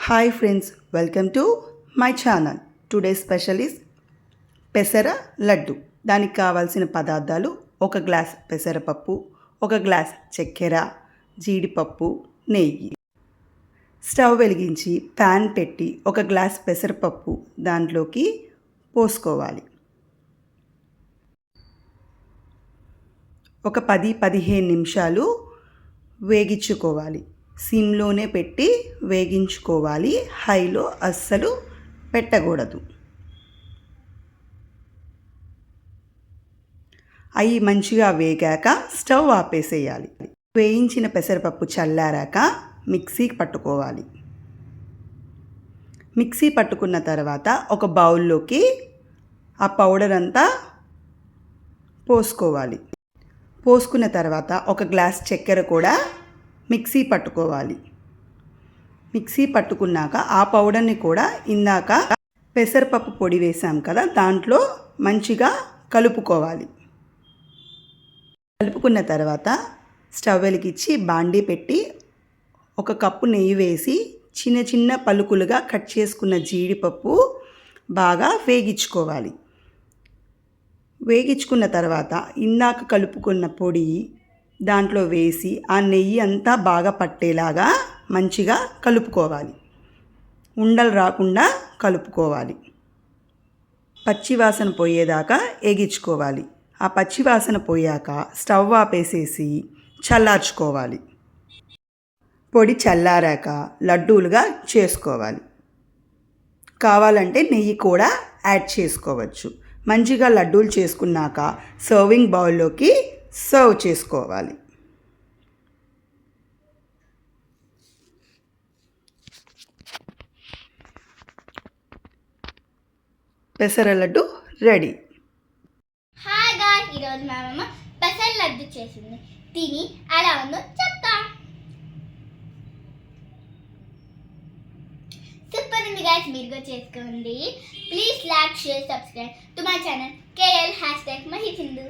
Hi friends, welcome to my channel. Today special is పెసర లడ్డు. దానికి కావాల్సిన పదార్థాలు: 1 గ్లాస్ పెసరపప్పు, 1 గ్లాస్ చక్కెర, జీడిపప్పు, నెయ్యి. స్టవ్ వెలిగించి ప్యాన్ పెట్టి 1 గ్లాస్ పెసరపప్పు దాంట్లోకి పోసుకోవాలి. ఒక 10-15 నిమిషాలు వేగించుకోవాలి. సిమ్లోనే పెట్టి వేగించుకోవాలి, హైలో అస్సలు పెట్టకూడదు. అవి మంచిగా వేగాక స్టవ్ ఆపేసేయాలి. వేయించిన పెసరపప్పు చల్లారాక మిక్సీకి పట్టుకోవాలి. మిక్సీ పట్టుకున్న తర్వాత ఒక బౌల్లోకి ఆ పౌడర్ అంతా పోసుకోవాలి. పోసుకున్న తర్వాత 1 గ్లాస్ చక్కెర కూడా మిక్సీ పట్టుకోవాలి. మిక్సీ పట్టుకున్నాక ఆ పౌడర్ని కూడా ఇందాక పెసరపప్పు పొడి వేసాం కదా, దాంట్లో మంచిగా కలుపుకోవాలి. కలుపుకున్న తర్వాత స్టవ్ వెలిగించి బాండీ పెట్టి 1 కప్పు నెయ్యి వేసి చిన్న చిన్న పలుకులుగా కట్ చేసుకున్న జీడిపప్పు బాగా వేగించుకోవాలి. వేగించుకున్న తర్వాత ఇందాక కలుపుకున్న పొడి దాంట్లో వేసి ఆ నెయ్యి అంతా బాగా పట్టేలాగా మంచిగా కలుపుకోవాలి. ఉండలు రాకుండా కలుపుకోవాలి. పచ్చివాసన పోయేదాకా వేగించుకోవాలి. ఆ పచ్చివాసన పోయాక స్టవ్ ఆపేసేసి చల్లార్చుకోవాలి. పొడి చల్లారాక లడ్డూలుగా చేసుకోవాలి. కావాలంటే నెయ్యి కూడా యాడ్ చేసుకోవచ్చు. మంచిగా లడ్డూలు చేసుకున్నాక సర్వింగ్ బౌల్లోకి సర్వ్ చేసుకోవాలి. పెసర లడ్డు రెడీ. హాయ్ గాయ్స్, ఈరోజు మా అమ్మ పెసర లడ్డు చేసింది. తిని ఎలా ఉందో చెప్తా. సూపర్ ఉంది గాయ్స్, మీరు కూడా చేసుకోండి. Please like, share, subscribe to my channel KL #Mahisindu.